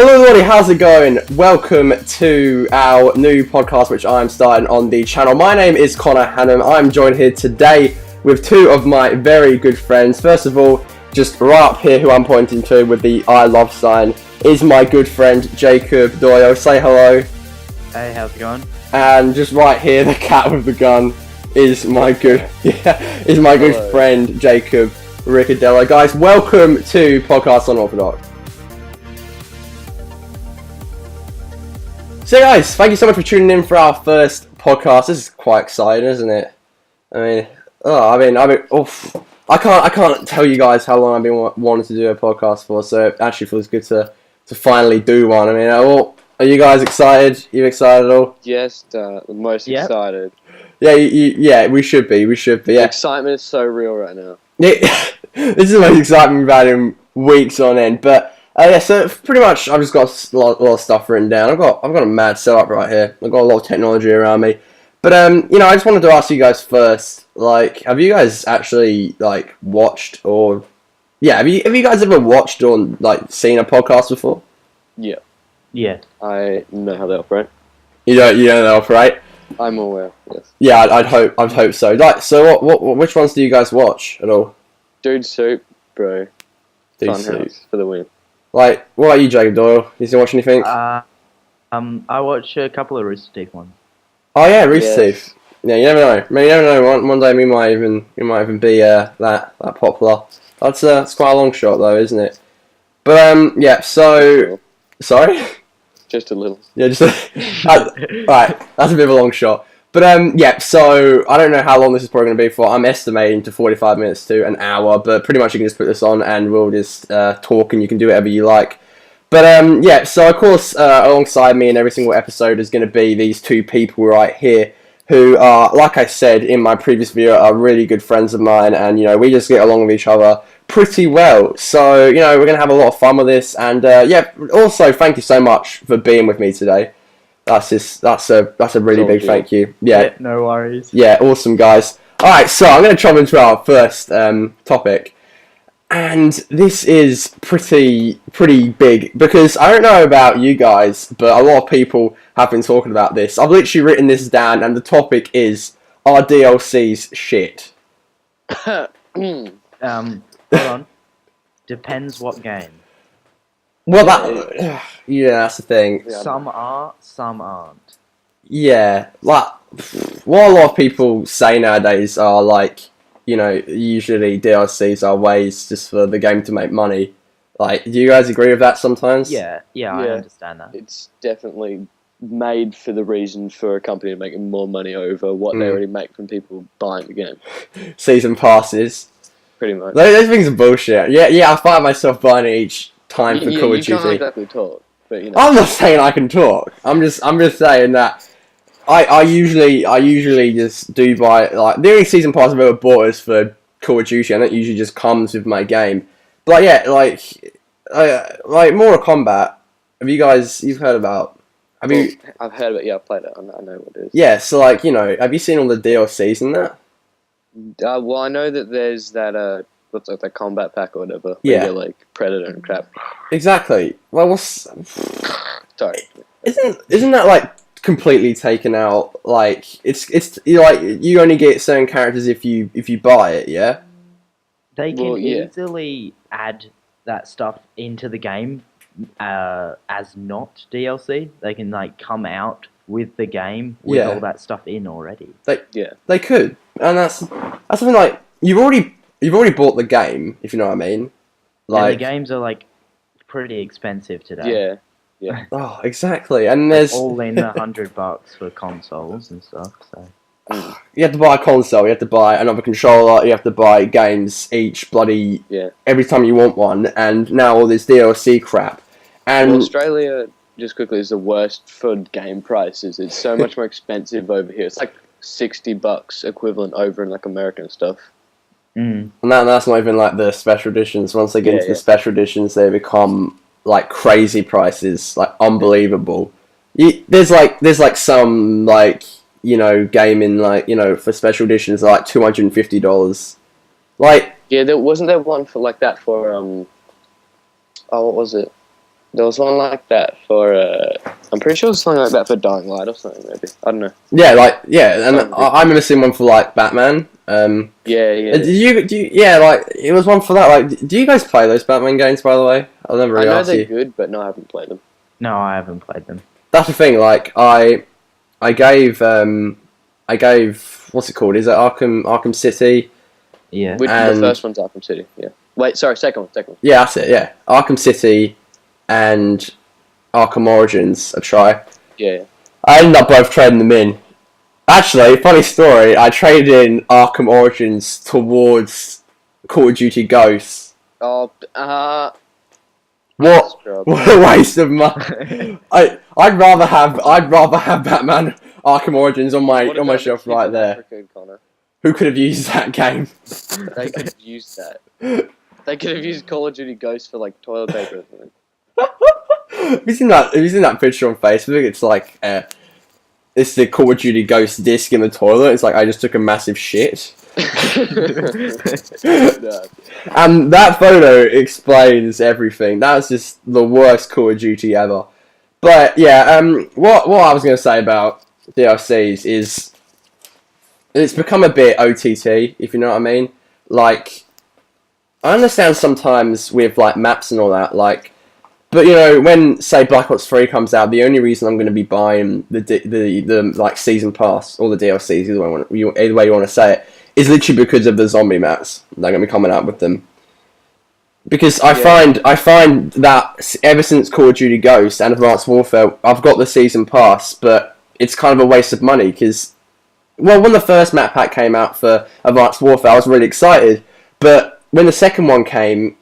Hello everybody, how's it going? Welcome to our new podcast which I'm starting on the channel. My name is Connor Hannum. I'm joined here today with two of my very good friends. First of all, just right up here who I'm pointing to with the I love sign is my good friend Jacob Doyle. Say hello. Hey, how's it going? And just right here, the cat with the gun is my good friend Jacob Riccadello. Guys, welcome to Podcast Unorthodox. So guys, thank you so much for tuning in for our first podcast. This is quite exciting, isn't it? I can't tell you guys how long I've been wanting to do a podcast for. So it actually feels good to finally do one. I mean, are you guys excited? You excited at all? Yes, the most excited. Yeah, we should be. Yeah. The excitement is so real right now. This is the most excitement we've had in weeks on end, but. So pretty much I've just got a lot of stuff written down. I've got a mad setup right here. I've got a lot of technology around me. But I just wanted to ask you guys first, have you guys actually watched or have you guys ever watched or seen a podcast before? Yeah. Yeah. I know how they operate. You know how they operate? I'm aware, yes. Yeah, I'd hope so. Which ones do you guys watch at all? Dude Soup, bro. Dude Funhouse Soup. for the win. What about you, Jacob Doyle? You still watch anything? I watch a couple of Rooster Teeth ones. Oh yeah, Rooster Teeth. Yeah, you never know. I mean, you never know. One day we might even be that popular. That's quite a long shot though, isn't it? But So sorry. Just a little. Yeah, just right. That's a bit of a long shot. But so I don't know how long this is probably going to be for. I'm estimating to 45 minutes to an hour, but pretty much you can just put this on and we'll just talk and you can do whatever you like. But so of course alongside me in every single episode is going to be these two people right here who are, like I said in my previous video, are really good friends of mine, and we just get along with each other pretty well. So we're going to have a lot of fun with this, and also thank you so much for being with me today. That's a really big thank you. Yeah, no worries. Yeah, awesome guys. Alright, so I'm going to jump into our first topic. And this is pretty big, because I don't know about you guys, but a lot of people have been talking about this. I've literally written this down, and the topic is, are DLCs shit? Hold on. Depends what game. Well, that's the thing. Some are, some aren't. Yeah, what a lot of people say nowadays are usually DLCs are ways just for the game to make money. Do you guys agree with that sometimes? Yeah, I understand that. It's definitely made for the reason for a company to make more money over what they already make from people buying the game. Season passes. Pretty much. Those things are bullshit. Yeah, I find myself buying it each time for Call of Duty. You can't exactly talk, but I'm not saying I can talk. I'm just saying that I usually just do buy the only season pass I've ever bought is for Call of Duty, and that usually just comes with my game. But Mortal Kombat. You've heard about? I've heard of it. Yeah, I've played it. I know what it is. Yeah, so have you seen all the DLCs in that? Well, I know that there's that what's the combat pack or whatever. Yeah. Where you're Predator and crap. Exactly. Well, Sorry. Isn't that completely taken out? It's you only get certain characters if you buy it. Yeah. They can easily add that stuff into the game as not DLC. They can come out with the game with all that stuff in already. They could, and that's something you've already bought the game, if you know what I mean. And the games are pretty expensive today. Yeah. Oh, exactly. And there's all in $100 for consoles and stuff. So you have to buy a console, you have to buy another controller, you have to buy games each bloody every time you want one, and now all this DLC crap. And Australia, just quickly, is the worst for game prices. It's so much more expensive over here. It's $60 equivalent over in American stuff. And that's not even the special editions. Once they get into the special editions, they become crazy prices, unbelievable. There's some gaming for special editions $250. Wasn't there one for that for what was it? There was one like that for. I'm pretty sure it was something like that for Dying Light or something. Maybe I don't know. Yeah, and I remember seeing one for like Batman. Yeah. Do you? Yeah, like it was one for that. Like, do you guys play those Batman games? By the way, I'll never I really know ask they're you. good, but no, I haven't played them. No, I haven't played them. That's the thing. Like, I gave what's it called? Is it Arkham City? Yeah. The first one's Arkham City. Yeah. Wait, sorry, second one. Yeah, that's it. Yeah, Arkham City and Arkham Origins. I try. Yeah. I ended up both trading them in. Actually, funny story. I traded in Arkham Origins towards Call of Duty Ghosts. Oh, What? scrub. What a waste of money. I'd rather have Batman Arkham Origins on What my about shelf the kids right in there. Africa, Connor? Who could have used that game? They could have used that. They could have used Call of Duty Ghosts for like toilet paper or something. Have you seen that picture on Facebook? It's like it's the Call of Duty Ghost disc in the toilet. It's like I just took a massive shit. No. And that photo explains everything. That was just the worst Call of Duty ever. But yeah, what I was going to say about DLCs is it's become a bit OTT, if you know what I mean. Like, I understand sometimes with like maps and all that, like, but you know, when say Black Ops 3 comes out, the only reason I'm going to be buying the like season pass or the DLCs, either way you want to say it, is literally because of the zombie maps they're going to be coming out with them. Because I find that ever since Call of Duty Ghosts and Advanced Warfare, I've got the season pass, but it's kind of a waste of money because, well, when the first map pack came out for Advanced Warfare, I was really excited, but when the second one came,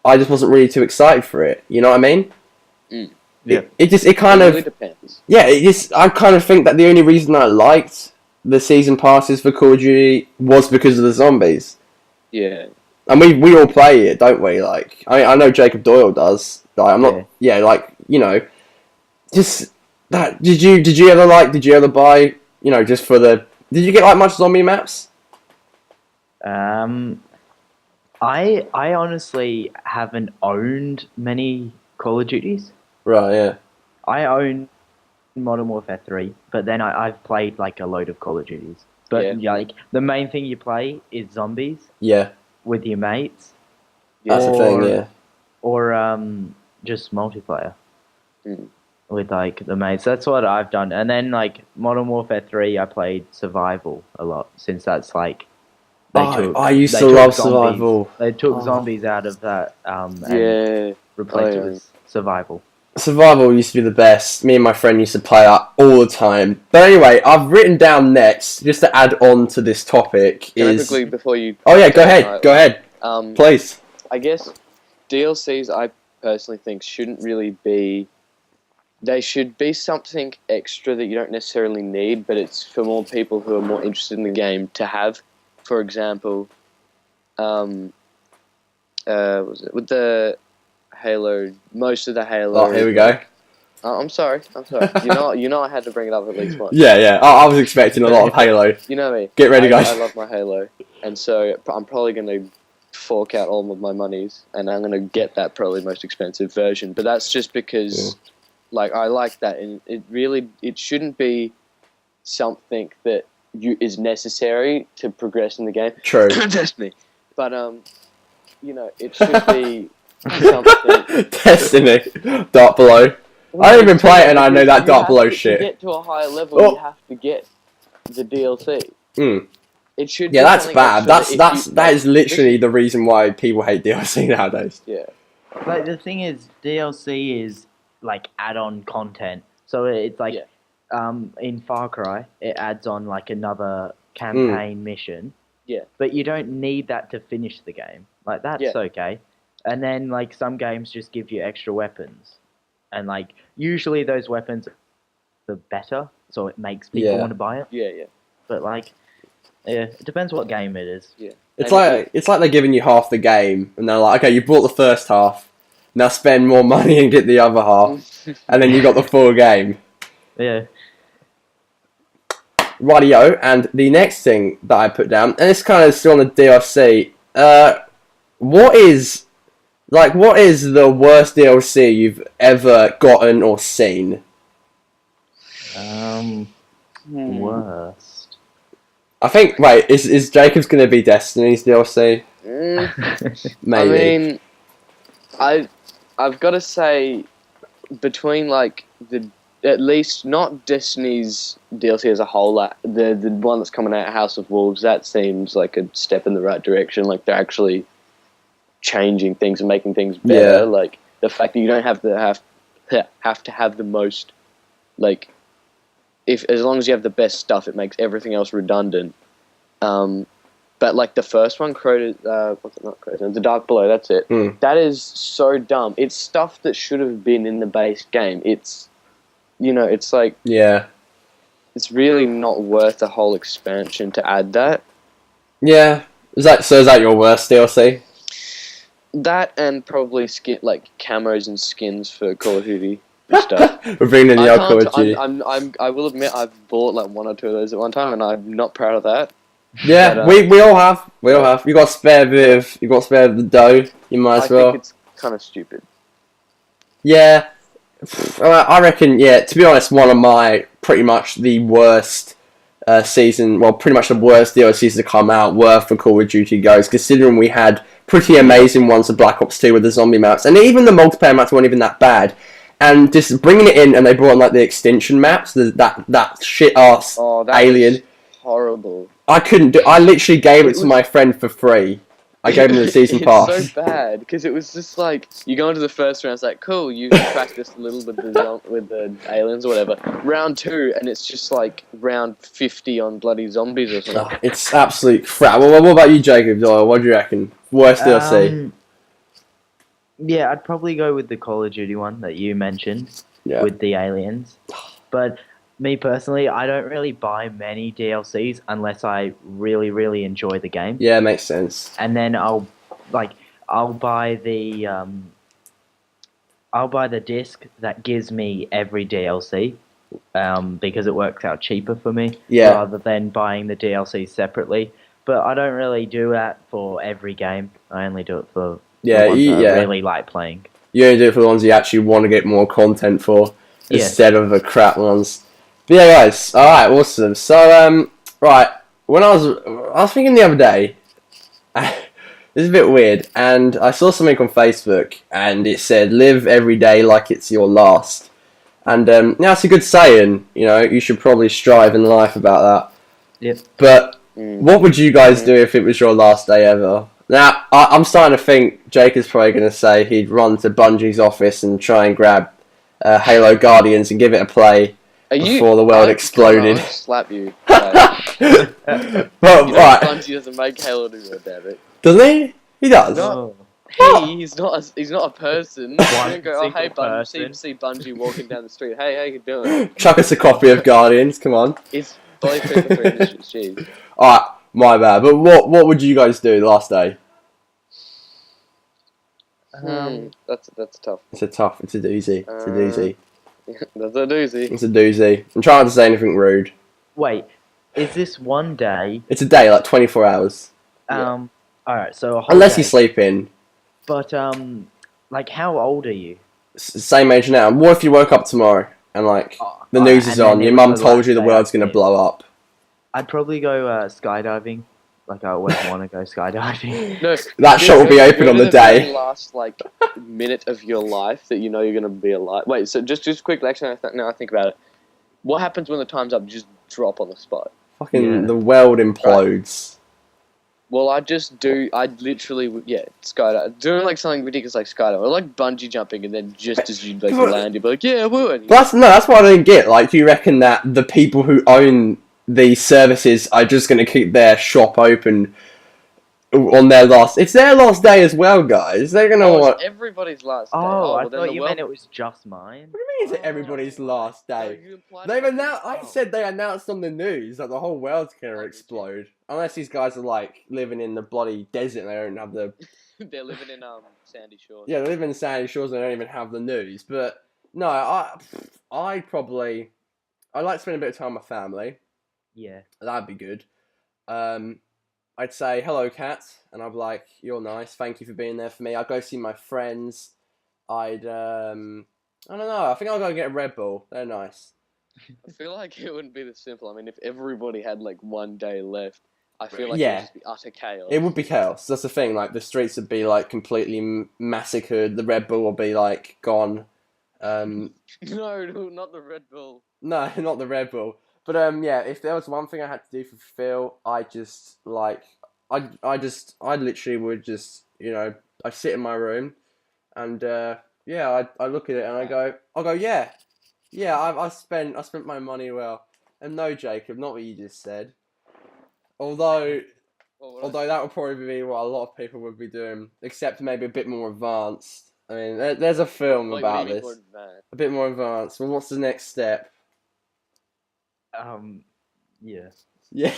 I just wasn't really too excited for it. You know what I mean? Mm. Yeah. It really depends. Yeah, I kind of think that the only reason I liked the season passes for Call of Duty was because of the zombies. Yeah. And we all play it, don't we? Like, I know Jacob Doyle does. Like, I'm not. Yeah, like, you know, just that. Did you ever buy? You know, just for the. Did you get like much zombie maps? I honestly haven't owned many Call of Duties. Right. Yeah. I own Modern Warfare 3, but then I've played like a load of Call of Duties. But like the main thing you play is zombies. Yeah. With your mates. That's the thing. Yeah. Or just multiplayer. Mm. With like the mates. That's what I've done. And then like Modern Warfare 3, I played survival a lot since that's like. I used to love survival. They took zombies out of that and replaced it with survival. Survival used to be the best. Me and my friend used to play that all the time. But anyway, I've written down next, just to add on to this topic, Can I quickly, before you... Oh yeah, go ahead. Please. I guess DLCs, I personally think, shouldn't really be... They should be something extra that you don't necessarily need, but it's for more people who are more interested in the game to have. For example, was it with the Halo? Most of the Halo. Oh, here we go. I'm sorry. You know, I had to bring it up at least once. Yeah. I was expecting a lot of Halo. You know me. Get ready, guys. I love my Halo, and so I'm probably going to fork out all of my monies, and I'm going to get that probably most expensive version. But that's just because, like, I like that, and it shouldn't be something that is necessary to progress in the game. True. Destiny. But you know, it should be something. Destiny. Dark Below. I don't even play it, and I know that Dark Below shit. To get to a higher level, you have to get the DLC. It should. Yeah, that's bad. That is literally the reason why people hate DLC nowadays. Yeah. Like the thing is, DLC is like add-on content. So it's like. In Far Cry, it adds on like another campaign mission. Yeah. But you don't need that to finish the game. Like that's okay. And then like some games just give you extra weapons. And like usually those weapons are better, so it makes people want to buy it. Yeah. But like it depends what game it is. Yeah. It's like they're giving you half the game and they're like, okay, you bought the first half, now spend more money and get the other half and then you got the full game. Yeah. Rightio, and the next thing that I put down, and it's kind of still on the DLC, what is Like, what is the worst DLC you've ever gotten or seen? Worst. I think. Wait, is Jacob's gonna be Destiny's DLC? Maybe. I mean, I've got to say, between like the at least not Destiny's DLC as a whole, like the one that's coming out, House of Wolves, that seems like a step in the right direction. Like they're actually changing things and making things better. Yeah. Like the fact that you don't have to have the most, like, if as long as you have the best stuff, it makes everything else redundant. But like the first one, what's it, not Croton, The Dark Below, that's it. That is so dumb. It's stuff that should have been in the base game. It's, it's like, Yeah. it's really not worth a whole expansion to add that. Yeah. Is that your worst DLC? That and probably like camos and skins for Call of Duty and stuff. We're bringing in the old Call of Duty. I will admit I've bought like one or two of those at one time, and I'm not proud of that. Yeah, but, we all have. We all have. You got spare the dough. You might as well. I think it's kind of stupid. Yeah, I reckon. Yeah, to be honest, one of my pretty much the worst season. Well, pretty much the worst DLCs to come out were for Call of Duty Ghosts, considering we had pretty amazing ones for Black Ops 2 with the zombie maps, and even the multiplayer maps weren't even that bad. And just bringing it in, and they brought in like the extinction maps, that shit ass alien. Horrible. I literally gave it to my friend for free. I gave him the season pass. It's so bad because it was just like you go into the first round, it's like cool, you practiced a little with the aliens or whatever. Round 2, and it's just like round 50 on bloody zombies or something. It's absolute crap. Well, what about you, Jacob Doyle? What do you reckon? Worst DLC? Yeah, I'd probably go with the Call of Duty one that you mentioned with the aliens, but. Me personally, I don't really buy many DLCs unless I really, really enjoy the game. Yeah, makes sense. And then I'll buy the disc that gives me every DLC, because it works out cheaper for me rather than buying the DLC separately. But I don't really do that for every game. I only do it for the ones I really like playing. You only do it for the ones you actually want to get more content for instead of the crap ones. But yeah, guys. All right, awesome. So, right, when I was thinking the other day, this is a bit weird, and I saw something on Facebook, and it said, "Live every day like it's your last." And it's a good saying. You should probably strive in life about that. Yep. But what would you guys do if it was your last day ever? Now, I'm starting to think Jake is probably going to say he'd run to Bungie's office and try and grab Halo Guardians and give it a play. Before the world exploded. I'll slap you. Well, right. Bungie doesn't make Halo anymore, damn it. Doesn't he? He does. No. He's not a person. You don't go, oh hey Bungie, see Bungie walking down the street. Hey, how you doing? Chuck us a copy of Guardians, come on. It's Bully 3 Industries, jeez. Alright, my bad. But what would you guys do the last day? That's tough. It's a doozy. It's a doozy. That's a doozy. It's a doozy. I'm trying to say anything rude. Wait, is this one day? It's a day, like 24 hours. Alright, so a whole unless day. you sleep in. But, like, how old are you? Same age now. What if you woke up tomorrow and, like, the news is on, your mum told you the world's going to blow up? I'd probably go skydiving. Like, I always want to go skydiving. No, that shot will be open on the day. The last, like, minute of your life that you know you're going to be alive. Wait, so just quickly, actually, now I think about it. What happens when the time's up? You just drop on the spot. Fucking the world implodes. Right. Well, I'd literally, skydive. Doing, like, something ridiculous like skydive. Or, like, bungee jumping, and then just as you, like, land, you'd be like, yeah, woo. That's what I don't get. Like, do you reckon that the people who own these services are just going to keep their shop open on their last... It's their last day as well, guys. They're going to want... It's everybody's last day. I thought you meant it was just mine. What do you mean it's everybody's last day? I said they announced on the news that the whole world's going to explode. Unless these guys are, like, living in the bloody desert and they don't have the... They're living in Sandy Shores. Yeah, they live in Sandy Shores and they don't even have the news. But, no, I'd like to spend a bit of time with my family. Yeah. That'd be good. I I'd say, hello, cat, and I'd be like, you're nice, thank you for being there for me. I'd go see my friends. I don't know, I think I'll go get a Red Bull. They're nice. I feel like it wouldn't be this simple. I mean, if everybody had like one day left, I feel like it Yeah. would just be utter chaos. It would be chaos. That's the thing. Like the streets would be like completely massacred. The Red Bull will be like gone. No, not the Red Bull. No, not the Red Bull. But yeah. If there was one thing I had to do for Phil, I literally would just, I sit in my room, and yeah, I look at it and I'll go, yeah, I spent my money well. And no, Jacob, not what you just said. Although that would probably be what a lot of people would be doing, except maybe a bit more advanced. I mean, there's a film about this. A bit more advanced. Well, what's the next step? Yeah. Yeah.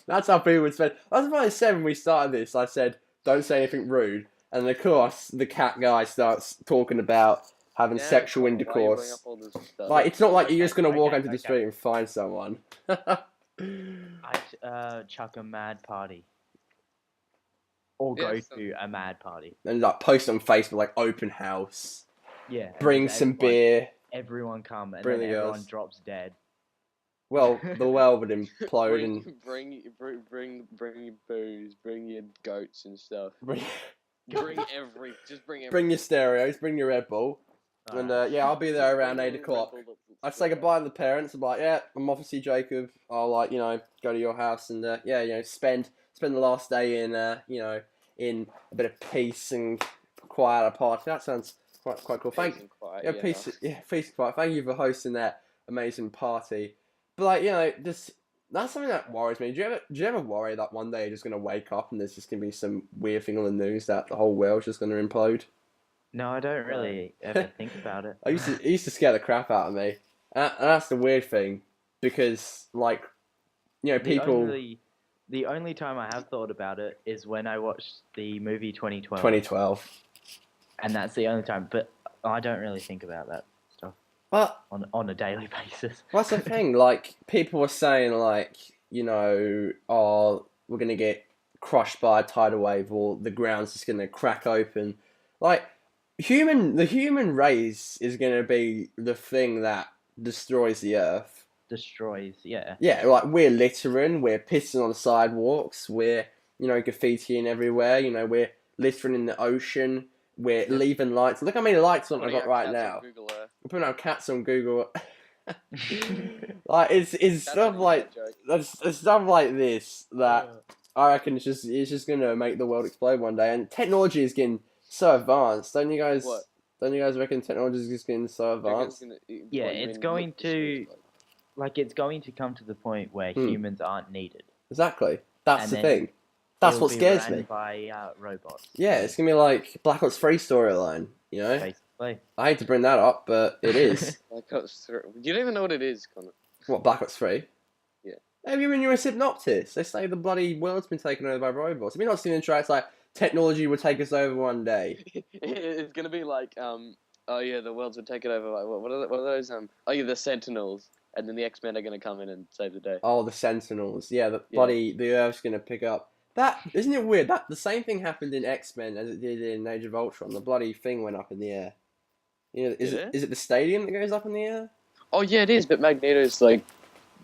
That's how people would spend. That's what I said when we started this. I said, don't say anything rude. And of course, the cat guy starts talking about having sexual intercourse. Like, it's not like you're just going to walk onto the street and find someone. I'd chuck a mad party. Or go to a mad party. And like post on Facebook, like open house. Yeah. Bring some beer. Everyone come and then everyone drops dead. Well, the well would implode and bring your booze, bring your goats and stuff. Bring your stereos, bring your Red Bull. And yeah, I'll be there around 8 o'clock. I'd say goodbye to the parents. I'm like, yeah, I'm off to see Jacob. I'll go to your house and spend the last day in in a bit of peace and quiet at a party. That sounds quite cool. Peace and quiet. Thank you for hosting that amazing party. But that's something that worries me. Do you ever worry that one day you're just gonna wake up and there's just gonna be some weird thing on the news that the whole world's just gonna implode? No, I don't really ever think about it. It used to scare the crap out of me. And that's the weird thing, because people. The only time I have thought about it is when I watched the movie 2012. 2012. And that's the only time. But I don't really think about that stuff. But on a daily basis. What's the thing? Like, people were saying, oh, we're gonna get crushed by a tidal wave, or the ground's just gonna crack open. Like, the human race is gonna be the thing that destroys the Earth. Yeah. Yeah, like, we're littering, we're pissing on the sidewalks, we're, graffitiing everywhere, we're littering in the ocean, we're leaving lights. Look how many lights on I've got right now. I'm putting out cats on Google. Like, it's stuff like this that I reckon it's just gonna make the world explode one day. And technology is getting so advanced. Don't you guys reckon technology is just getting so advanced? Yeah, it's going to come to the point where humans aren't needed. Exactly. That's the thing. That's what scares me. By robots. Yeah, it's gonna be like Black Ops 3 storyline. Basically. I hate to bring that up, but it is. Black Ops 3. You don't even know what it is, Connor. What, Black Ops 3? Yeah. Have you been in Synoptis? They say the bloody world's been taken over by robots. Have you not seen the trailer? It's like, technology will take us over one day. It's gonna be like, oh yeah, the world's been taken over by, what are those, the Sentinels. And then the X-Men are going to come in and save the day. Oh, the Sentinels. Yeah, the Earth's going to pick up. That, isn't it weird? That the same thing happened in X-Men as it did in Age of Ultron. The bloody thing went up in the air. Is it the stadium that goes up in the air? Oh yeah, it is. But Magneto's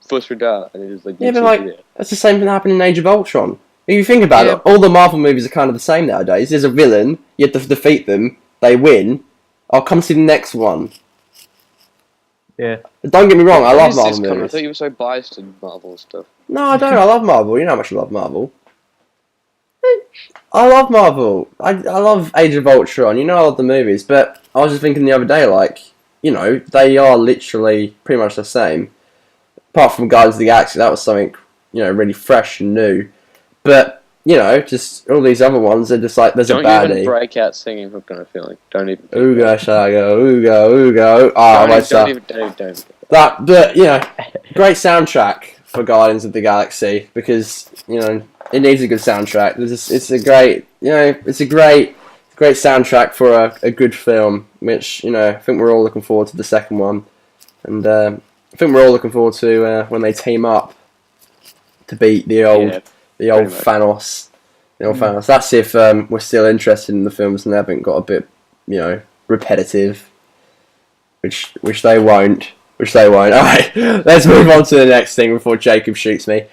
first radar, and it is yeah, but that's the same thing that happened in Age of Ultron. If you think about it, all the Marvel movies are kind of the same nowadays. There's a villain, you have to defeat them, they win. I'll come see the next one. Yeah. Don't get me wrong, I love Marvel movies. I thought you were so biased in Marvel stuff. No, I don't. I love Marvel. You know how much I love Marvel. I love Marvel. I love Age of Ultron. I love the movies. But I was just thinking the other day, they are literally pretty much the same. Apart from Guardians of the Galaxy, that was something, really fresh and new. But, just all these other ones are just like, there's a baddie. Don't even break out singing Hooked on a Feeling. Don't even. Ooga shaga, ooga, ooga. Don't. Great soundtrack for Guardians of the Galaxy, because, it needs a good soundtrack. It's a great soundtrack for a good film, which, I think we're all looking forward to the second one. And I think we're all looking forward to when they team up. to beat the old Thanos. The old Thanos. That's if we're still interested in the films and they haven't got a bit, repetitive, which they won't. Which they won't. All right, let's move on to the next thing before Jacob shoots me.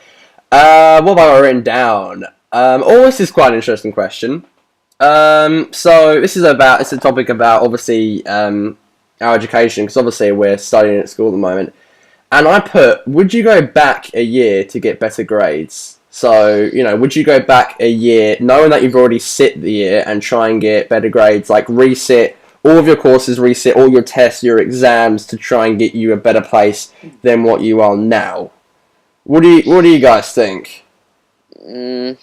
What have I written down? This is quite an interesting question. So it's a topic about obviously our education, because obviously we're studying at school at the moment. And I put, would you go back a year to get better grades? So, would you go back a year knowing that you've already sit the year and try and get better grades, like resit all of your courses, resit all your tests, your exams to try and get you a better place than what you are now? What do you guys think? No.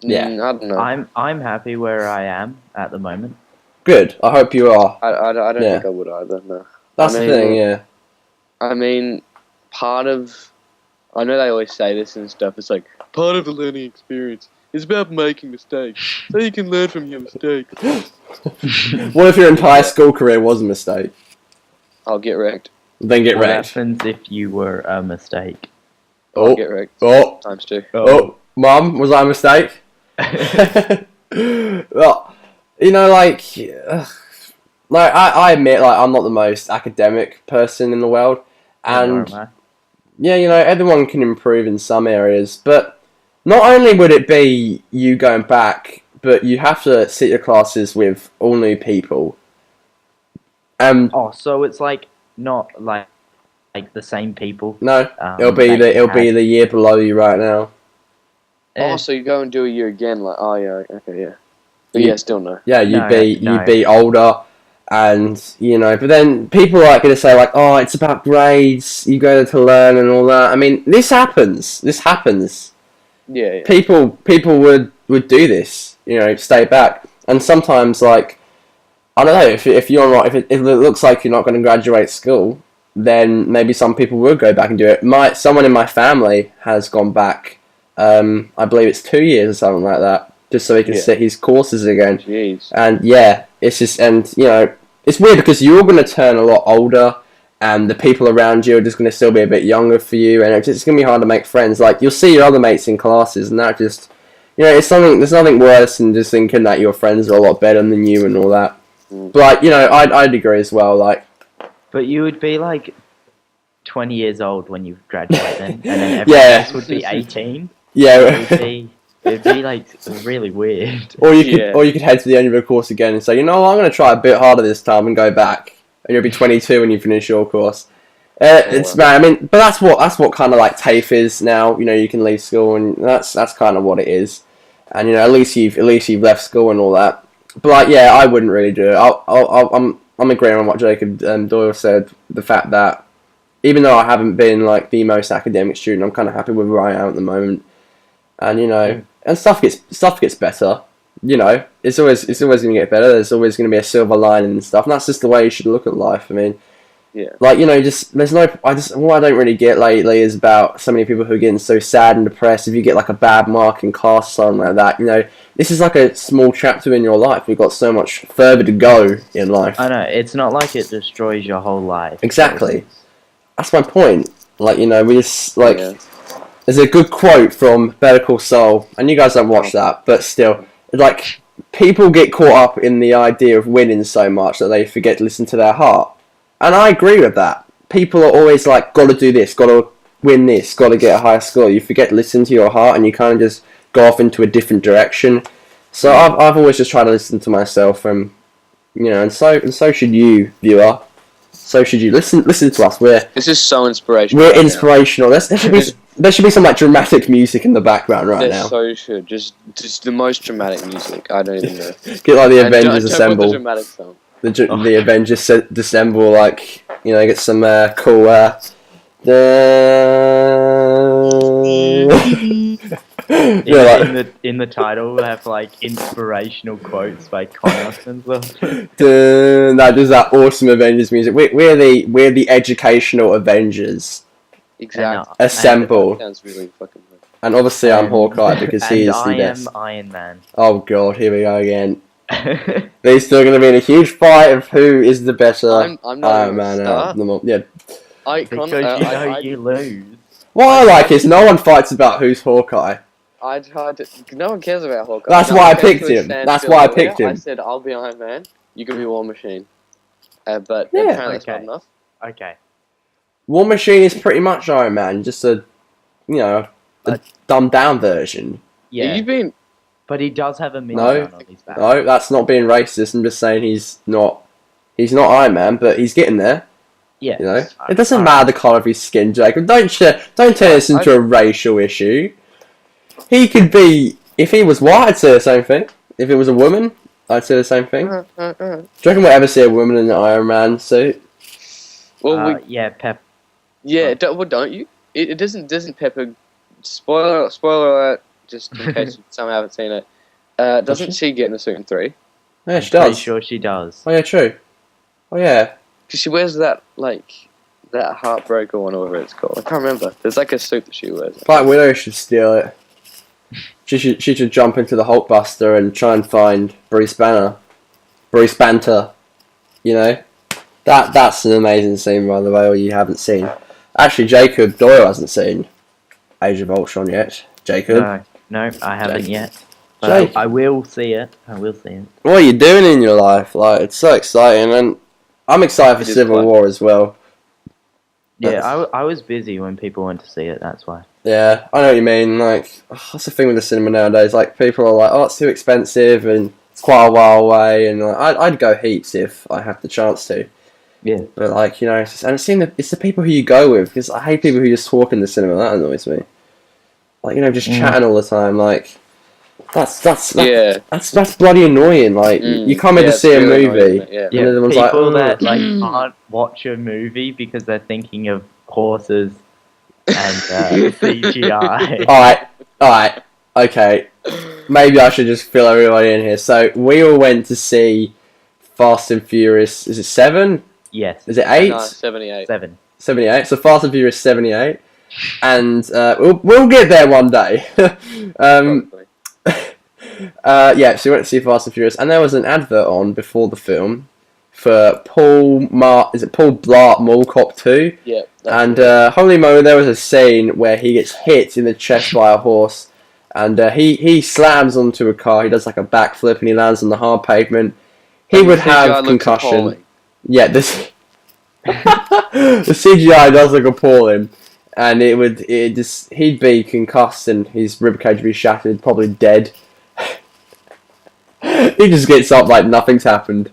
Yeah. I don't know. I'm happy where I am at the moment. Good. I hope you are. I don't think I would either. No. That's the thing. Yeah. I mean, I know they always say this and stuff. It's like part of the learning experience is about making mistakes, so you can learn from your mistakes. What if your entire school career was a mistake? I'll get wrecked. Then get What wrecked. happens if you were a mistake? I'll get wrecked. Oh. Times 2. Oh. Mum, was I a mistake? Well, I admit, I'm not the most academic person in the world, and everyone can improve in some areas, but not only would it be you going back, but you have to sit your classes with all new people. So it's not like the same people. No, it'll be the year below you right now. So you go and do a year again, But still no. Yeah, you'd be older, and but then people are going to say it's about grades. You go there to learn and all that. I mean, this happens. Yeah. People would do this. Stay back, and sometimes I don't know if you're not if it looks like you're not going to graduate school, then maybe some people will go back and do it. Someone in my family has gone back. I believe it's 2 years or something like that, just so he can sit his courses again. Jeez. And it's just, it's weird because you're going to turn a lot older, and the people around you are just going to still be a bit younger for you, and it's going to be hard to make friends. You'll see your other mates in classes, and that just, there's nothing worse than just thinking that your friends are a lot better than you and all that. But I'd agree as well. But you would be 20 years old when you graduate, then, and then everyone else would be 18. Yeah. It'd be really weird. Or you could head to the end of your course again and say, I'm going to try a bit harder this time and go back, and you'll be 22 when you finish your course. But that's what kind of TAFE is now. You can leave school, and that's kind of what it is. And at least you've left school and all that. But I wouldn't really do it. I'm agreeing on what Jacob Doyle said. The fact that even though I haven't been the most academic student, I'm kind of happy with where I am at the moment. And and stuff gets better. It's always going to get better. There's always going to be a silver lining and stuff. And that's just the way you should look at life. I mean, there's no. What I don't really get lately is about so many people who are getting so sad and depressed if you get a bad mark in class or something like that. This is a small chapter in your life. We've got so much further to go in life. I know, it's not like it destroys your whole life. Exactly. That's my point. We just there's a good quote from Better Call Saul, and you guys don't watch that, but still, people get caught up in the idea of winning so much that they forget to listen to their heart. And I agree with that. People are always got to do this, got to win this, got to get a higher score. You forget to listen to your heart, and you kind of just go off into a different direction. So I've always just tried to listen to myself, and so should you, viewer. So should you listen to us? This is so inspirational. We're inspirational. There should be some dramatic music in the background right now. So should just the most dramatic music. I don't even know. Get the Avengers Assemble. Don't put the dramatic song. The Avengers Assemble. Get some cool. In the title, we have inspirational quotes by Connor and stuff. That does that awesome Avengers music. We're the educational Avengers. Exactly. Assemble. That sounds really fucking good. And obviously I'm Hawkeye because he is the best. And I am Iron Man. Oh god, here we go again. They're still going to be in a huge fight of who is the better I'm not Iron Man out of them all. Yeah. Because you lose. What I like is no one fights about who's Hawkeye. I tried to. No one cares about Hawkeye. That's why I picked him. That's why I picked him. I said I'll be Iron Man. You can be War Machine. But Yeah. apparently that's not enough. Okay. War Machine is pretty much Iron Man, just a dumbed down version. Yeah. You've been. But he does have a minigun on his back. No, that's not being racist. I'm just saying he's not Iron Man, but he's getting there. Yeah. You know, it doesn't matter the colour of his skin, Jacob. Don't turn this into a racial issue. He could be, if he was white, I'd say the same thing. If it was a woman, I'd say the same thing. Do you reckon we'll ever see a woman in an Iron Man suit? Well, yeah, Pep. Yeah, don't you? It doesn't Pepper. Spoiler alert! Just in case some haven't seen it. Doesn't she get in a suit in 3? Yeah, she does. Pretty sure she does. Oh yeah, true. Oh yeah. Because she wears that heartbreaker one, or whatever it's called. I can't remember. There's like a suit that she wears. Black Widow should steal it. She should jump into the Hulkbuster and try and find Bruce Banner. Bruce Banter. You know? That's an amazing scene, by the way, or you haven't seen. Actually, Jacob Doyle hasn't seen Age of Ultron yet. Jacob? No, I haven't yet. But I will see it. What are you doing in your life? Like, it's so exciting, and I'm excited for Civil War as well. Yeah, I was busy when people went to see it, that's why. Yeah, I know what you mean. Like, that's the thing with the cinema nowadays. Like, people are like, oh, it's too expensive, and it's quite a while away, and like, I'd go heaps if I had the chance to. Yeah. But, like, you know, it's the people who you go with, because I hate people who just talk in the cinema. That annoys me. Like, you know, just chatting all the time. Like, that's bloody annoying. Like, you come in to see a movie, and everyone's like, people that can't watch a movie because they're thinking of horses and CGI. Alright, okay. Maybe I should just fill everybody in here. So, we all went to see Fast and Furious, is it 7? Yes. Is it 8? No, 78. 7. 78. So, Fast and Furious 78. And we'll get there one day. Yeah, so we went to see Fast and Furious, and there was an advert on before the film for Paul Blart Mall Cop 2. Yeah. And holy moly, there was a scene where he gets hit in the chest by a horse, and he slams onto a car. He does like a backflip, and he lands on the hard pavement. He would have concussion. Yeah, the CGI does look appalling. And he'd be concussed and his ribcage would be shattered, probably dead. He just gets up like nothing's happened.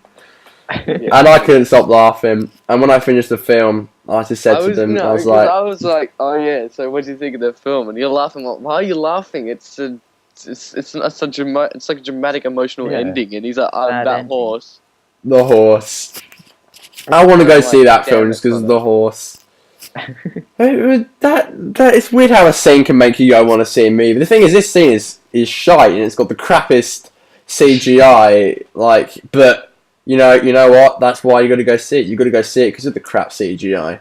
And I couldn't stop laughing. And when I finished the film, I just said to them, I was like, oh yeah, so what do you think of the film? And you're laughing, like, why are you laughing? It's like a dramatic emotional ending. And he's like, that horse. The horse. I want to go see that film just because of the horse. It's weird how a scene can make you go want to see a movie. The thing is, this scene is shite and it's got the crappiest CGI. Like, but you know what? That's why you got to go see it. You got to go see it because of the crap CGI.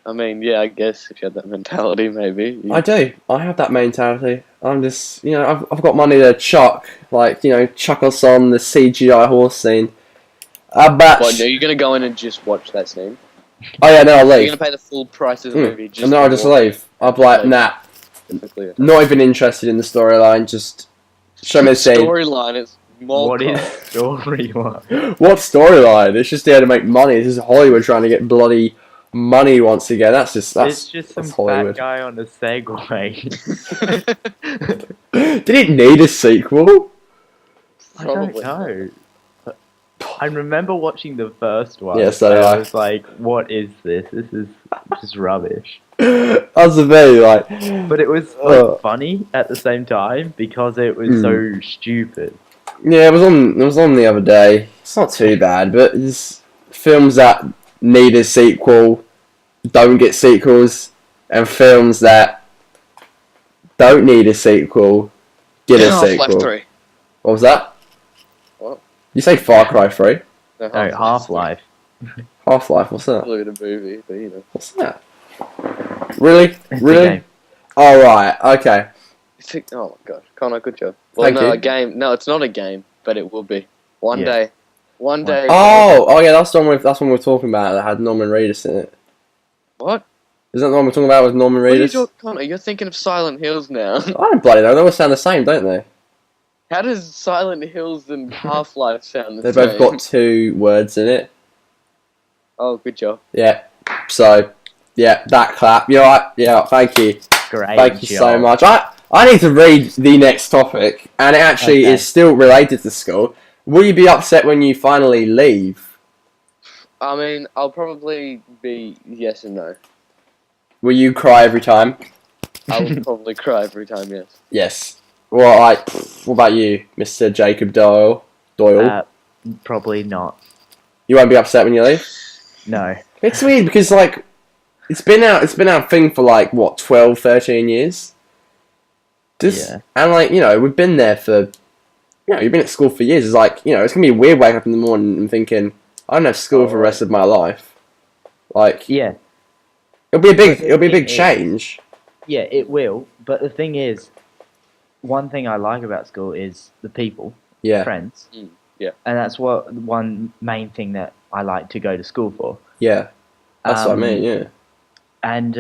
I mean, yeah, I guess if you had that mentality, maybe. I do. I have that mentality. I'm just, I've got money to chuck. Like, chuck us on the CGI horse scene. What, are you going to go in and just watch that scene? Oh yeah, no, I'll leave. You're going to pay the full price of the movie? No, I'll just leave. I'll be like, nah. Not even interested in the storyline, just show me the scene. Storyline is more. What is storyline? What storyline? It's just there to make money. This is Hollywood trying to get bloody money once again. It's just some Hollywood. Fat guy on a Segway. Did it need a sequel? I don't know. I remember watching the first one. Yeah, so I was like, what is this? This is just rubbish. That's a very But it was funny at the same time because it was so stupid. Yeah, it was on the other day. It's not too bad, but it's films that need a sequel don't get sequels, and films that don't need a sequel get a sequel. Half-Life 3. What was that? You say Far Cry 3? No, Half-Life. Half-Life, what's that? Look at a movie, but you know. What's that? Really? Really? Alright, okay. Oh my god. Connor, good job. Well, Thank you. A game. No, it's not a game, but it will be. One day. One day. Oh yeah, that's the one we're talking about that had Norman Reedus in it. What? Isn't that the one we're talking about with Norman What are you Reedus? talking, Connor? You're thinking of Silent Hills now. I don't bloody know. They all sound the same, don't they? How does Silent Hills and Half-Life sound the They've same? both got 2 words in it. Oh, good job. Yeah. So, yeah, that clap. You're right. Yeah, thank you. Great Thank you so job. much. I need to read the next topic, and it actually Okay. is still related to school. Will you be upset when you finally leave? I mean, I'll probably be yes and no. Will you cry every time? I will probably cry every time, yes. Yes. Well, what about you, Mr. Jacob Doyle? Probably not. You won't be upset when you leave? No. It's weird because, like, it's been our thing for, like, what, 12, 13 years? Yeah. And, like, you know, we've been there for, you know, you've been at school for years. It's like, you know, it's going to be weird waking up in the morning and thinking, I don't have school for the rest of my life. Like, Yeah. it'll be a big change. Yeah, it will. But the thing is, one thing I like about school is the people, Yeah. friends. Yeah. And that's one main thing that I like to go to school for. Yeah. That's what I mean, yeah. And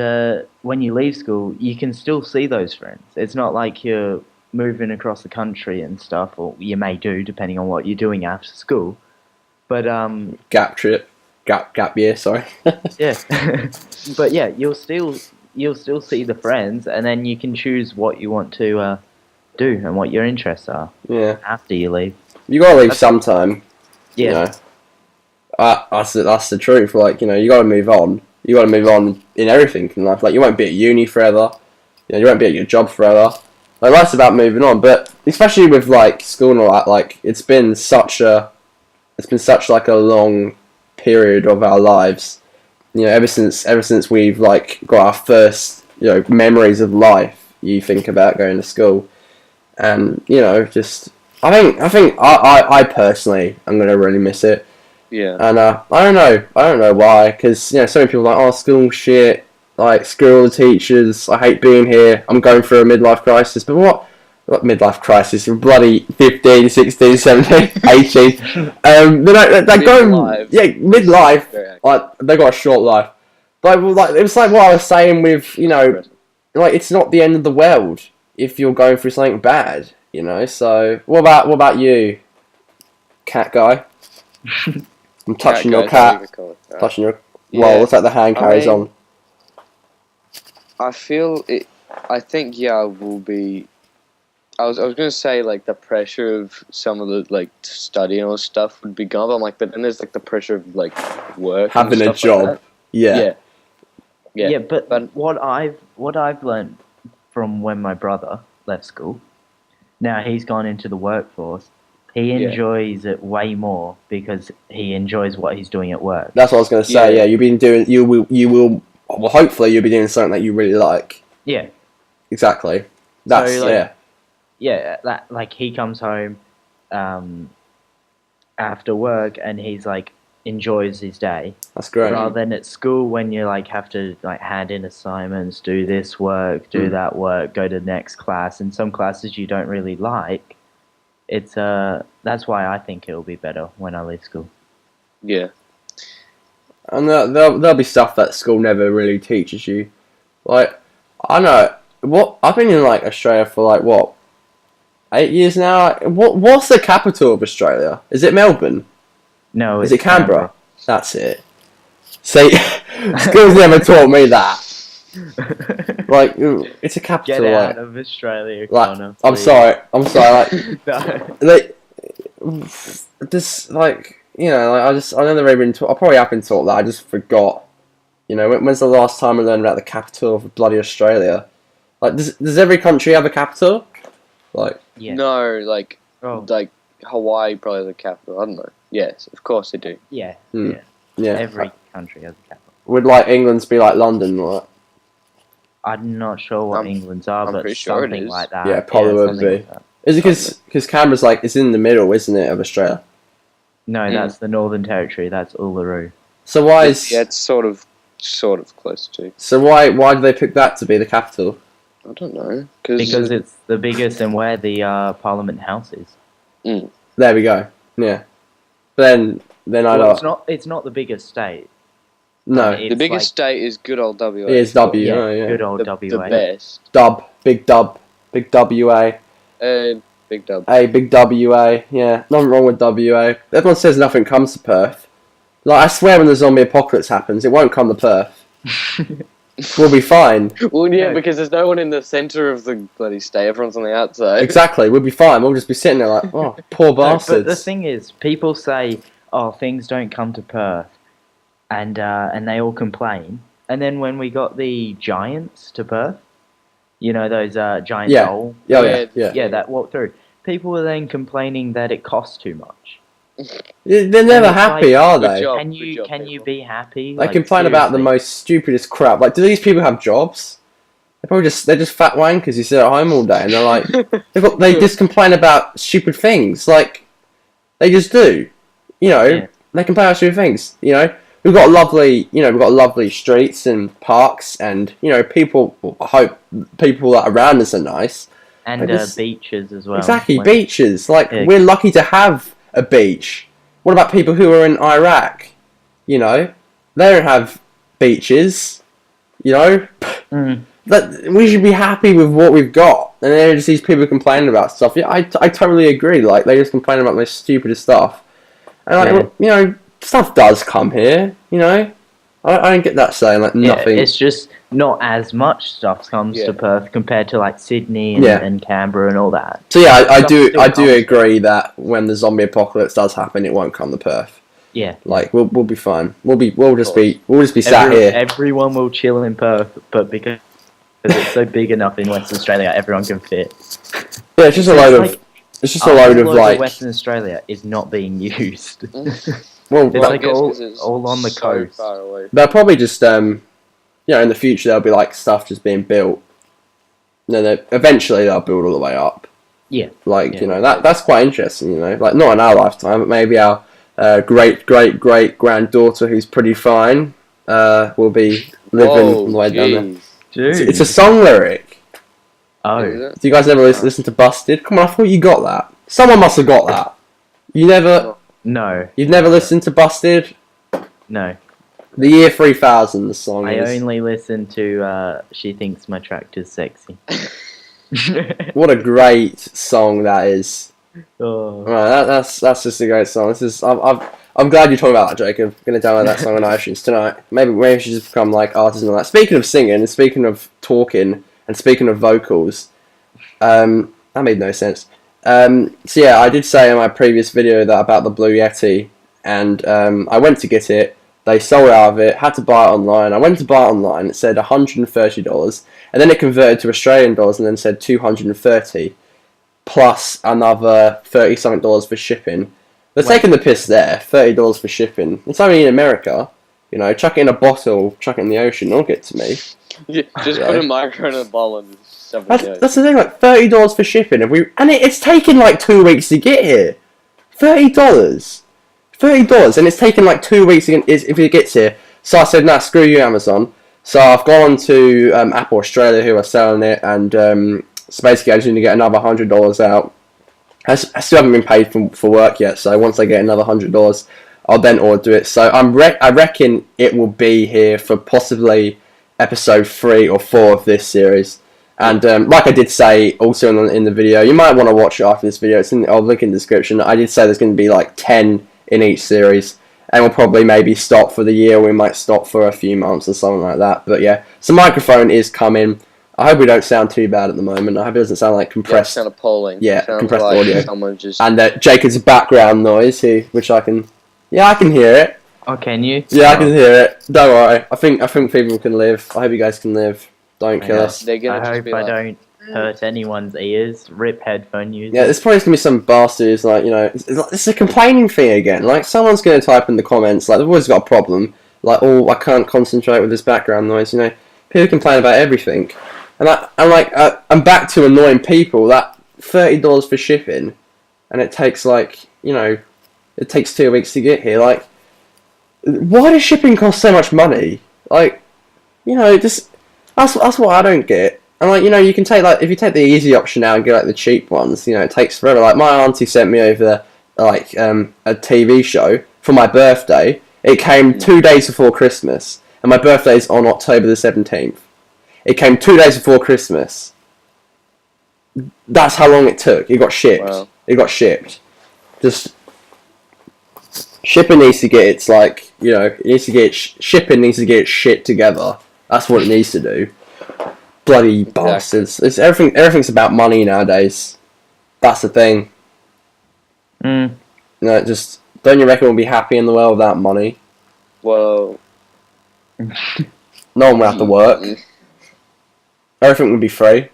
when you leave school, you can still see those friends. It's not like you're moving across the country and stuff, or you may do, depending on what you're doing after school. But Gap year, sorry. yeah, but yeah, you'll still see the friends, and then you can choose what you want to do and what your interests are. Yeah. After you leave. You gotta leave sometime. Yeah. You know. That's the truth. Like, you know, you gotta move on. You gotta move on in everything in life. Like, you won't be at uni forever. You know, you won't be at your job forever. Like, life's about moving on. But especially with like school and all that, like, it's been such like a long period of our lives. You know, ever since we've like got our first, you know, memories of life, you think about going to school, and you know, just I think I personally am gonna really miss it. Yeah. And I don't know why, because you know, so many people are like, oh, school shit, like screw all the teachers, I hate being here, I'm going through a midlife crisis. But what midlife crisis? You're bloody 15, 16, 17, 18. They're going, yeah, midlife. Like, they got a short life. Like it was like what I was saying with, you know, like, it's not the end of the world if you're going through something bad, you know. So what about you, cat guy? I'm touching your cat. Touching your. Well, looks like the hand carries on. I feel it. I think I will be. I was going to say, like, the pressure of some of the, like, studying or stuff would be gone. But I'm like, but then there's, like, the pressure of, like, work, having and a stuff job. like Yeah. Yeah, but what I've learned from when my brother left school, now he's gone into the workforce. He enjoys it way more because he enjoys what he's doing at work. That's what I was going to say. Yeah, you've been doing. You will. Well, hopefully, you'll be doing something that you really like. Yeah. Exactly. That's so, like, yeah. Yeah, like he comes home after work and he's like enjoys his day. That's great. Rather than at school when you like have to like hand in assignments, do this work, do that work, go to the next class, and some classes you don't really like. It's that's why I think it'll be better when I leave school. Yeah. And there'll be stuff that school never really teaches you. Like, I know what I've been in like Australia for like what 8 years now. What's the capital of Australia? Is it Melbourne? No, is it Canberra? That's it. See, school's never taught me that. Like, it's a capital. Get out of Australia, like, Connor. I'm sorry. Like, No. like, this, like, you know, like, I never really been taught. I probably have been taught that. I just forgot. You know, when's the last time I learned about the capital of bloody Australia? Like, does every country have a capital? Like, no, like Hawaii probably has a capital. I don't know. Yes, of course they do. Yeah. Yeah. Every country has a capital. Would like England's be like London or what? I'm not sure what England's are, but sure something like that. Yeah, probably would be. Like is it because Canberra's like it's in the middle, isn't it, of Australia? No, that's the Northern Territory. That's Uluru. So why is it's sort of close to. So why do they pick that to be the capital? I don't know. Because it's the biggest and where the Parliament House is. There we go. Yeah. Then I don't. It's not the biggest state. No. The biggest state is good old WA. It is WA, yeah. Good old the WA. best. Big WA. Big dub. Big WA, yeah. Nothing wrong with WA. Everyone says nothing comes to Perth. Like, I swear when the zombie apocalypse happens, it won't come to Perth. We'll be fine. Well, yeah, because there's no one in the centre of the bloody state. Everyone's on the outside. Exactly, we'll be fine. We'll just be sitting there like, oh, poor bastards. But the thing is, people say, oh, things don't come to Perth. And they all complain. And then when we got the Giants to Perth, you know, those giant goal. Yeah, that walked through. People were then complaining that it costs too much. They're never happy, are they? Can you be happy? They complain about the most stupidest crap. Like, do these people have jobs? They're just fat wankers who sit at home all day, and they're like, they just complain about stupid things. Like, they just do. You know, they complain about stupid things. You know, we've got lovely streets and parks, and you know, I hope people that are around us are nice. And beaches as well. Exactly, beaches. Like, we're lucky to have a beach. What about people who are in Iraq? You know, they don't have beaches. You know, we should be happy with what we've got. And then just these people complaining about stuff. Yeah, I totally agree. Like, they just complain about the stupidest stuff. And like, you know, stuff does come here. You know, I don't get that saying like nothing. It's just not as much stuff comes to Perth compared to like Sydney and Canberra and all that. So yeah, I do agree that when the zombie apocalypse does happen, it won't come to Perth. Yeah, like we'll be fine. We'll just be sat here. Everyone will chill in Perth, but because it's so big enough in Western Australia, everyone can fit. Yeah, it's just a load of. It's just a load of like. Western Australia is not being used. Well, it's like all on the coast. Far away. They'll probably just you know, in the future there'll be like stuff just being built. You know, eventually they'll build all the way up. Yeah. Like you know that's quite interesting. You know, like not in our lifetime, but maybe our great granddaughter, who's pretty fine, will be living all the way down there. It's a song lyric. Oh. Do you guys ever listen to Busted? Come on, I thought you got that. Someone must have got that. You never. No. You've never listened to Busted? No. The Year 3000, the song I only listen to She Thinks My Tractor's Sexy. What a great song that is. Oh. Right, that's just a great song. I'm glad you're talking about that, Jacob. I'm going to download that song on iTunes tonight. Maybe we should just become like artists and all that. Speaking of singing, and speaking of talking, and speaking of vocals, that made no sense. So yeah, I did say in my previous video that about the Blue Yeti, and I went to get it. They sold out of it. Had to buy it online. I went to buy it online. It said $130, and then it converted to Australian dollars, and then said $230, plus another $30-something for shipping. They're taking the piss there. $30 for shipping. It's only in America. You know, chuck it in a bottle, chuck it in the ocean. Don't get to me. Yeah, just put a micro in a bowl and stuff. That's the thing. Like $30 for shipping, and it's taken like 2 weeks to get here. $30, and it's taken like 2 weeks if it gets here. So I said, nah, screw you, Amazon. So I've gone to Apple Australia, who are selling it, and so basically I just need to get another $100 out. I still haven't been paid for work yet, so once I get another $100, I'll then order it. So I reckon it will be here for possibly episode 3 or 4 of this series. And like I did say also in the video, you might want to watch it after this video. I'll link in the description. I did say there's going to be like 10 in each series, and we'll probably maybe stop for the year. We might stop for a few months or something like that. But yeah, so microphone is coming. I hope we don't sound too bad at the moment. I hope it doesn't sound like compressed. Yeah, sound appalling. Yeah, compressed like audio. And Jacob's background noise, which I can hear it. Oh, can you? Yeah, I can hear it. Don't worry. I think people can live. I hope you guys can live. Don't kill us. I hope I don't hurt anyone's ears. Rip headphone users. Yeah, there's probably going to be some bastard who's like, you know, it's a complaining thing again. Like, someone's going to type in the comments, like, they've always got a problem. Like, oh, I can't concentrate with this background noise, you know. People complain about everything. And I'm back to annoying people. That $30 for shipping, and it takes like, you know, it takes 2 weeks to get here. Like, why does shipping cost so much money? Like, you know, just that's what I don't get. And like, you know, you can take like, if you take the easy option now and get like the cheap ones, you know, it takes forever. Like, my auntie sent me over like a TV show for my birthday, It came 2 days before Christmas, and my birthday's on October the 17th. It came 2 days before Christmas. That's how long it took. It got shipped. Wow. It got shipped. Just shipping needs to get its shipping needs to get its shit together. That's what it needs to do. Bloody bastards! It's everything. Everything's about money nowadays. That's the thing. Just don't you reckon we'll be happy in the world without money? Well, no one will have to work. Everything would be free.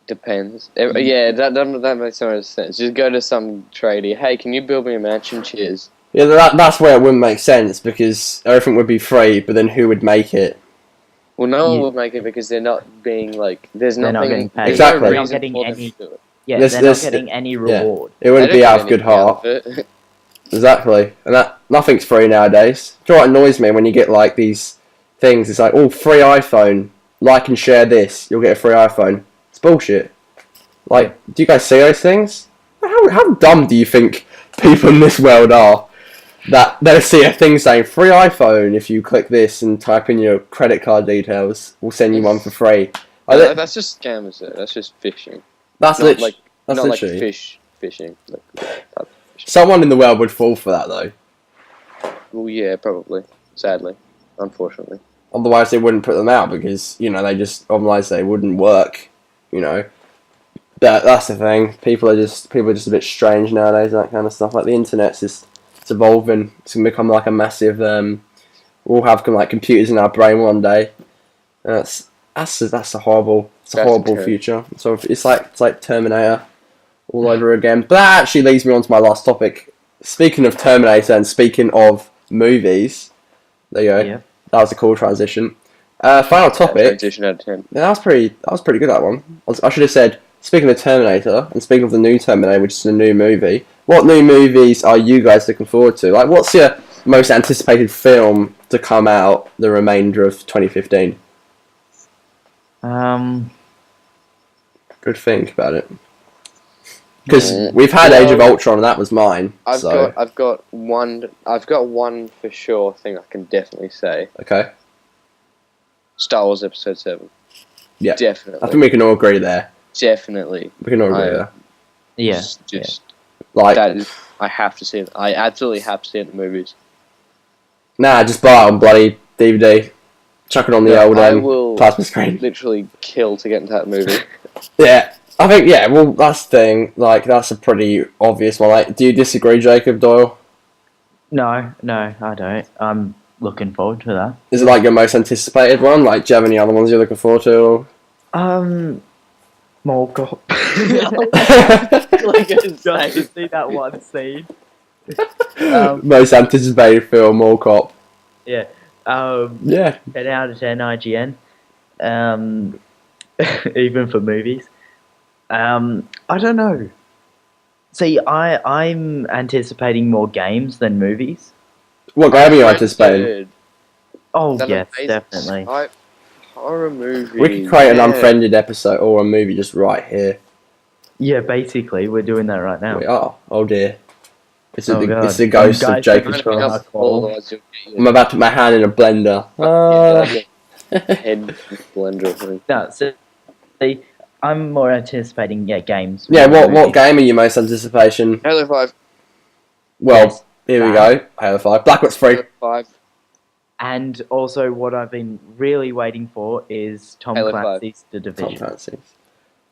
Depends. Yeah, that makes so much sense. Just go to some tradie. Hey, can you build me a mansion? Cheers. Yeah, that's where it wouldn't make sense because everything would be free, but then who would make it? Well, no one would make it because they're not being like. There's They're not nothing. getting paid. Exactly. They're not getting any. Yeah, They're not getting any reward. It wouldn't be out of good heart. Exactly, and nothing's free nowadays. Do you know what annoys me when you get like these things? It's like, oh, free iPhone. Like and share this, you'll get a free iPhone. It's bullshit. Like, do you guys see those things? How dumb do you think people in this world are? That they'll see a thing saying free iPhone if you click this and type in your credit card details. We'll send you one for free. That's just scammers. That's just phishing. That's literally. Not like fishing. Someone in the world would fall for that though. Well, yeah, probably. Sadly, unfortunately. Otherwise, they wouldn't put them out because otherwise they wouldn't work. That's the thing. People are just a bit strange nowadays. That kind of stuff. Like the internet's it's evolving. It's gonna become like a massive. We'll have like computers in our brain one day. That's a horrible future. So it's like Terminator all over again. But that actually leads me on to my last topic. Speaking of Terminator and speaking of movies, there you go. Yeah. That was a cool transition. Final topic. Transition out of 10. Yeah, that was pretty good, that one. I should have said, speaking of Terminator, and speaking of the new Terminator, which is a new movie, what new movies are you guys looking forward to? Like, what's your most anticipated film to come out the remainder of 2015? Good think about it. Because we've had Age of Ultron, and that was mine. I've got one for sure thing I can definitely say. Okay. Star Wars Episode 7. Yeah. Definitely. I think we can all agree there. Definitely. We can all agree there. Yeah. Like that is, I have to see it. I absolutely have to see it in the movies. Nah, just buy it on bloody DVD. Chuck it on the old plasma screen. Literally kill to get into that movie. Yeah. I think, well, that's the thing. Like, that's a pretty obvious one. Like, do you disagree, Jacob Doyle? No, I don't. I'm looking forward to that. Is it, like, your most anticipated one? Like, do you have any other ones you're looking forward to? Mall Cop. Like, just to see that one scene. Most anticipated film, Mall Cop. Yeah. 10 out of 10 IGN. Even for movies. I don't know. See, I'm anticipating more games than movies. What game are you anticipating? Oh, yes, definitely. Horror movie. We could create an unfriended episode or a movie just right here. Yeah, basically, we're doing that right now. We are. Oh dear. It's the ghost of Jacob's Cross. I'm about to put my hand in a blender. Head blender. No, so, see, I'm more anticipating games. Yeah, what game are you most anticipation? Halo 5. Well, here we go. Halo 5. Black Ops 3. Halo 5. And also, what I've been really waiting for is Tom Clancy's The Division. Tom Clancy's.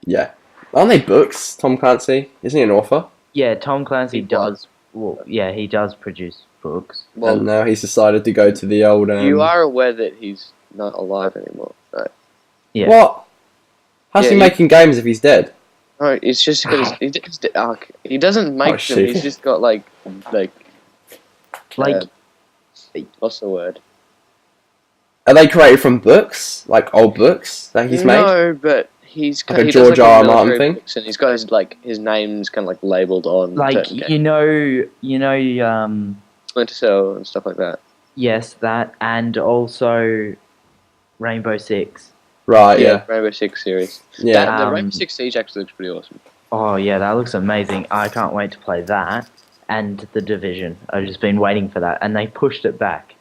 Yeah. Aren't they books, Tom Clancy? Isn't he an author? Yeah, Tom Clancy does. Well, yeah, he does produce books. Well, and now he's decided to go to the old. You are aware that he's not alive anymore, right? Yeah. What? How's he making games if he's dead? No, it's just because he doesn't make them. He's just got like what's the word? Are they created from books, like old books that he's made? No, but he's like a George R. R. Martin thing, and he's got his name's kind of like labeled on. Like you know, Splinter Cell and stuff like that. Yes, that, and also Rainbow Six. Right. Yeah. Rainbow Six series. Yeah. The Rainbow Six Siege actually looks pretty awesome. Oh yeah, that looks amazing. I can't wait to play that. and The Division. I've just been waiting for that, and they pushed it back.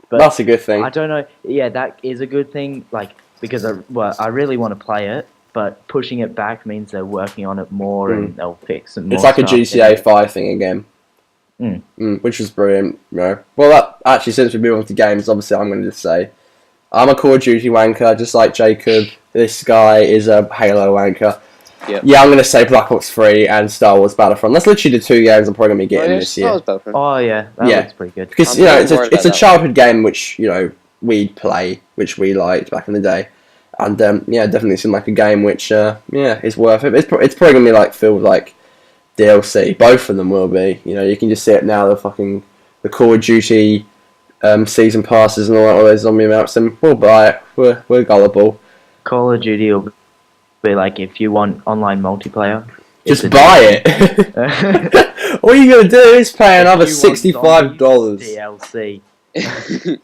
But that's a good thing. I don't know. Yeah, that is a good thing. Like because I really want to play it, but pushing it back means they're working on it more and they'll fix some more. It's like a stuff. GTA 5 thing again. Which was brilliant. You know. Well, actually, since we move on to games, obviously, I'm going to just say I'm a Call of Duty wanker, just like Jacob. This guy is a Halo wanker. Yep. Yeah, I'm going to say Black Ops 3 and Star Wars Battlefront. That's literally the two games I'm probably going to be getting this year. Oh yeah, that looks pretty good. Because it's a childhood game which we'd play, which we liked back in the day, and definitely seemed like a game which is worth it. It's probably going to be like filled with like DLC. Both of them will be. You can just see it now. The Call of Duty season passes and all those zombie maps, and we'll buy it. We're gullible. Call of Duty will be like if you want online multiplayer, just buy it. All you gotta do is pay another $65. DLC.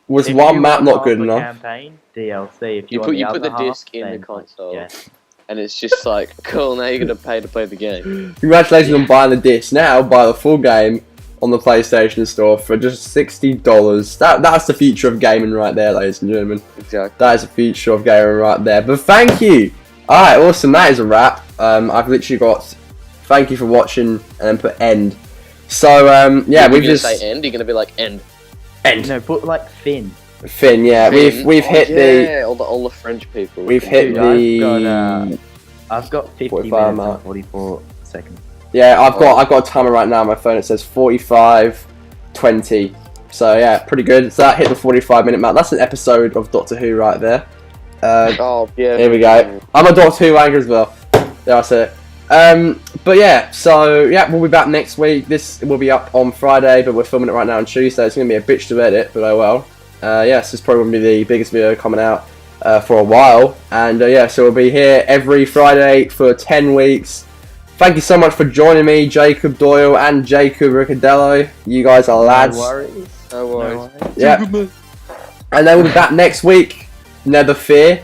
Was one map not good enough? Campaign DLC. If you put the disc in the console, and it's just like cool. Now you're gonna pay to play the game. Congratulations on buying the disc. Now buy the full game on the PlayStation Store for just $60. That's the future of gaming right there, ladies and gentlemen. Exactly. That is the future of gaming right there. But thank you. Alright, awesome. That is a wrap. I've literally got thank you for watching and then put end. So we've just say end. You're gonna be like end. End. No, put like Finn. Finn, yeah. Finn. We've hit the all the French people. We've hit the I've got 50 minutes mark. and 44 seconds. Yeah, I've got a timer right now on my phone. It says 45:20. So yeah, pretty good. So that hit the 45-minute mark. That's an episode of Doctor Who right there. Here we go. I'm a Doctor Who wanker as well. There, I said it. But yeah, so yeah, we'll be back next week. This will be up on Friday, but we're filming it right now on Tuesday. It's going to be a bitch to edit, but oh well. This is probably going to be the biggest video coming out for a while. And so we'll be here every Friday for 10 weeks. Thank you so much for joining me, Jacob Doyle and Jacob Riccadello. You guys are lads. No worries. Yeah. And then we'll be back next week. Never fear.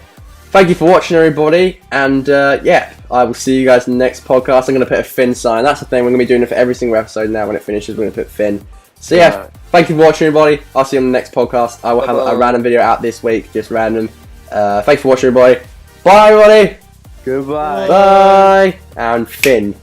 Thank you for watching, everybody. And I will see you guys in the next podcast. I'm going to put a Finn sign. That's the thing. We're going to be doing it for every single episode now. When it finishes, we're going to put Finn. So yeah, thank you for watching, everybody. I'll see you on the next podcast. I will have a random video out this week. Just random. Thanks for watching, everybody. Bye, everybody. Goodbye. Bye. And Finn.